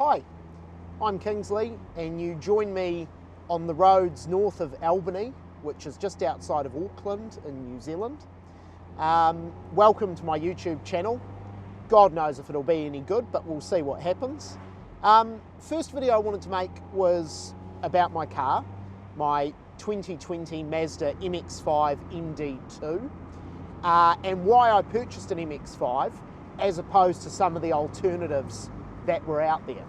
Hi, I'm Kingsley and you join me on the roads north of Albany, which is just outside of Auckland in New Zealand. Welcome to my YouTube channel. God knows if it'll be any good, but we'll see what happens. First video I wanted to make was about my car, my 2020 Mazda MX-5 ND2, and why I purchased an MX-5 as opposed to some of the alternatives that were out there.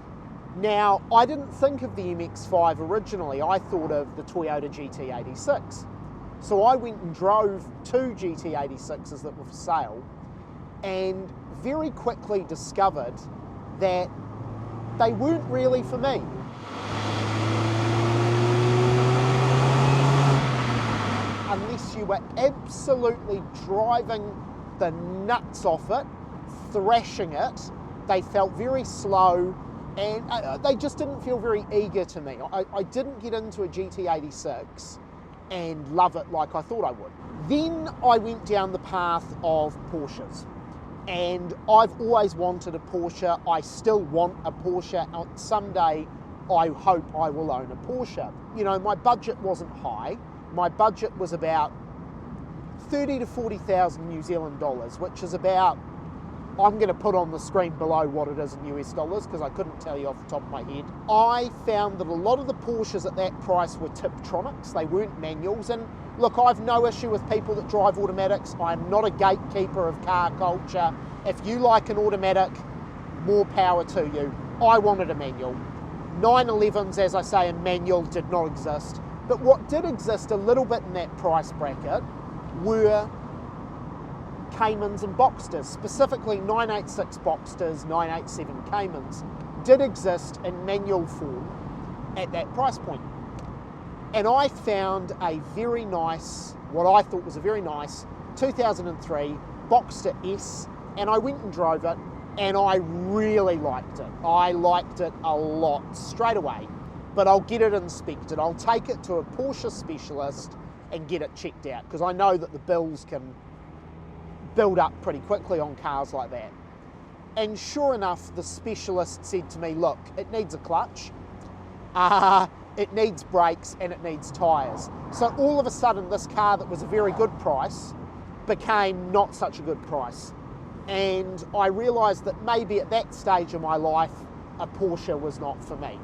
Now, I didn't think of the MX-5 originally. I thought of the Toyota GT86. So I went and drove two GT86s that were for sale and very quickly discovered that they weren't really for me. Unless you were absolutely driving the nuts off it, thrashing it, they felt very slow and they just didn't feel very eager to me. I didn't get into a GT86 and love it like I thought I would. Then I went down the path of Porsches, and I've always wanted a Porsche. I still want a Porsche. Someday I hope I will own a Porsche. You know, my budget wasn't high. My budget was about 30 to 40,000 New Zealand dollars, which is about, I'm going to put on the screen below what it is in US dollars because I couldn't tell you off the top of my head. I found that a lot of the Porsches at that price were Tiptronics. They weren't manuals. And look, I've no issue with people that drive automatics. I'm not a gatekeeper of car culture. If you like an automatic, more power to you. I wanted a manual. 911s, as I say, a manual did not exist. But what did exist a little bit in that price bracket were Caymans and Boxsters, specifically 986 Boxsters, 987 Caymans, did exist in manual form at that price point. And I found a very nice, what I thought was a very nice 2003 Boxster S, and I went and drove it, and I really liked it. I liked it a lot straight away, but I'll get it inspected. I'll take it to a Porsche specialist and get it checked out, because I know that the bills can build up pretty quickly on cars like that. And sure enough, the specialist said to me, look, it needs a clutch, it needs brakes, and it needs tyres. So all of a sudden, this car that was a very good price became not such a good price. And I realised that maybe at that stage of my life, a Porsche was not for me.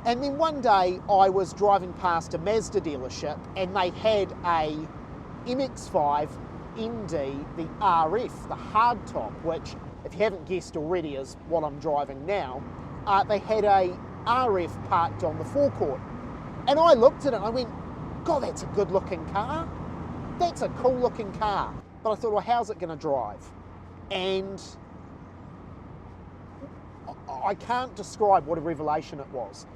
And then one day I was driving past a Mazda dealership and they had a MX-5 ND, the RF, the hardtop, which, if you haven't guessed already, is what I'm driving now. They had a RF parked on the forecourt. And I looked at it and I went, God, that's a good looking car. That's a cool looking car. But I thought, well, how's it going to drive? And I can't describe what a revelation it was.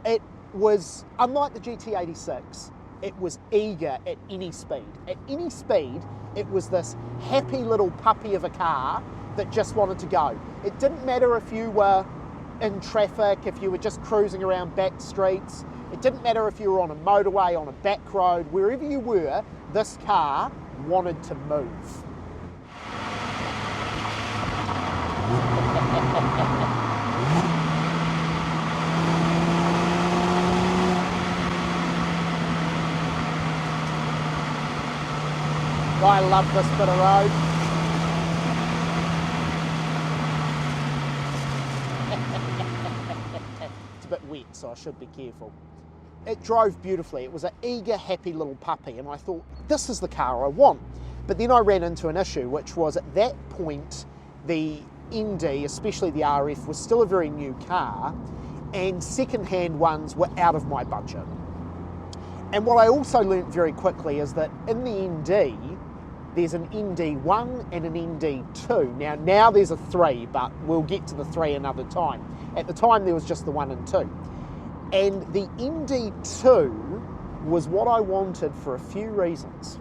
It was, unlike the GT86, it was eager at any speed. At any speed, it was this happy little puppy of a car that just wanted to go. It didn't matter if you were in traffic, if you were just cruising around back streets. It didn't matter if you were on a motorway, on a back road. Wherever you were, this car wanted to move. I love this bit of road. It's a bit wet, so I should be careful. It drove beautifully. It was an eager, happy little puppy, and I thought, this is the car I want. But then I ran into an issue, which was at that point, the ND, especially the RF, was still a very new car, and second-hand ones were out of my budget. And what I also learnt very quickly is that in the ND, there's an ND1 and an ND2. Now there's a 3, but we'll get to the 3 another time. At the time, there was just the 1 and 2. And the ND2 was what I wanted for a few reasons.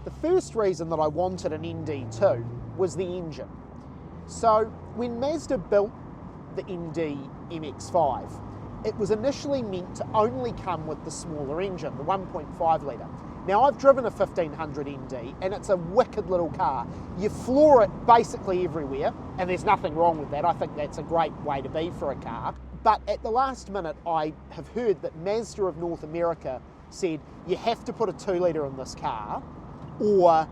The first reason that I wanted an ND2 was the engine. So when Mazda built the ND MX-5, it was initially meant to only come with the smaller engine, the 1.5 litre. Now, I've driven a 1500 ND, and it's a wicked little car. You floor it basically everywhere, and there's nothing wrong with that. I think that's a great way to be for a car. But at the last minute, I have heard that Mazda of North America said, you have to put a 2 litre in this car, or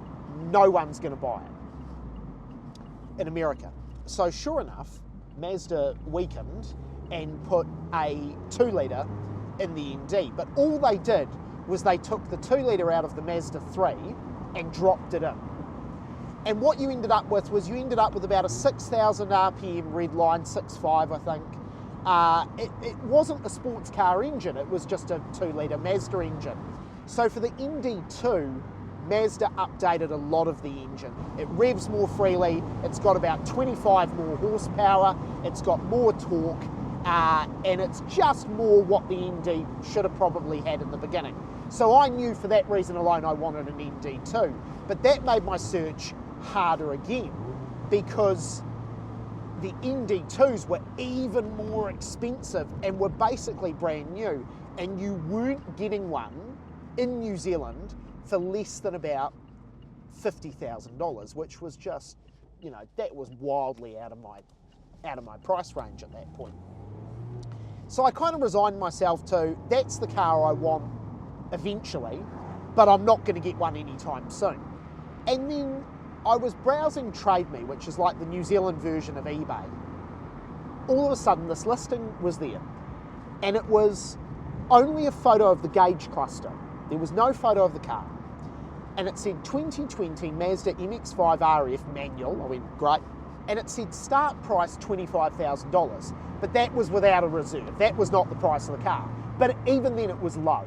no one's going to buy it in America. So sure enough, Mazda weakened and put a 2 litre in the ND. But all they did was they took the 2 litre out of the Mazda 3 and dropped it in. And what you ended up with was you ended up with about a 6,000 RPM red line, 6.5 I think. It wasn't a sports car engine, it was just a 2 litre Mazda engine. So for the ND2, Mazda updated a lot of the engine. It revs more freely, it's got about 25 more horsepower, it's got more torque, and it's just more what the ND should have probably had in the beginning. So I knew for that reason alone I wanted an ND2, but that made my search harder again because the ND2s were even more expensive and were basically brand new, and you weren't getting one in New Zealand for less than about $50,000, which was just, you know, that was wildly out of my price range at that point. So I kind of resigned myself to, that's the car I want eventually, but I'm not going to get one anytime soon. And then I was browsing Trade Me, which is like the New Zealand version of eBay. All of a sudden this listing was there, and it was only a photo of the gauge cluster. There was no photo of the car. And it said 2020 Mazda MX-5 RF manual. I went, great. And it said start price $25,000, but that was without a reserve. That was not the price of the car. But even then it was low.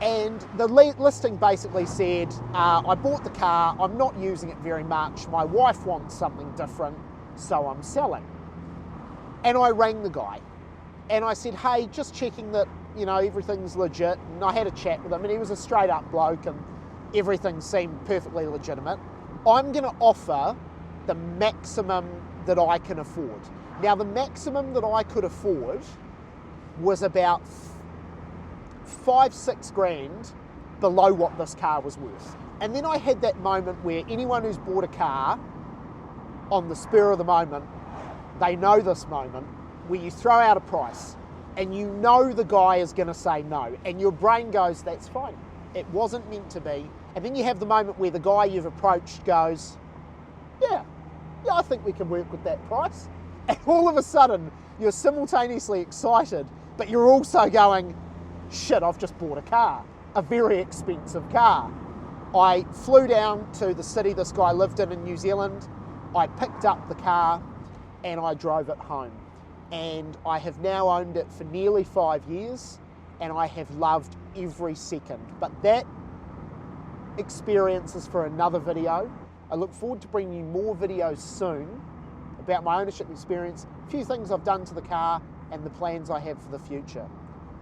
And the listing basically said, I bought the car, I'm not using it very much, my wife wants something different, so I'm selling. And I rang the guy and I said, hey, just checking that, you know, everything's legit. And I had a chat with him, and he was a straight up bloke and everything seemed perfectly legitimate. I'm going to offer the maximum that I can afford. Now, the maximum that I could afford was about 5-6 grand below what this car was worth. And then I had that moment where anyone who's bought a car on the spur of the moment, they know this moment where you throw out a price and you know the guy is going to say no, and your brain goes, that's fine, it wasn't meant to be. And then you have the moment where the guy you've approached goes, yeah, I think we can work with that price. And all of a sudden you're simultaneously excited, but you're also going, shit, I've just bought a car, a very expensive car. I flew down to the city this guy lived in New Zealand. I picked up the car and I drove it home. And I have now owned it for nearly 5 years, and I have loved every second. But that experience is for another video. I look forward to bringing you more videos soon about my ownership experience, a few things I've done to the car, and the plans I have for the future.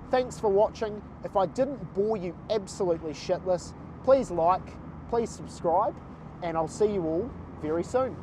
Thanks for watching. If I didn't bore you absolutely shitless, please like, please subscribe, and I'll see you all very soon.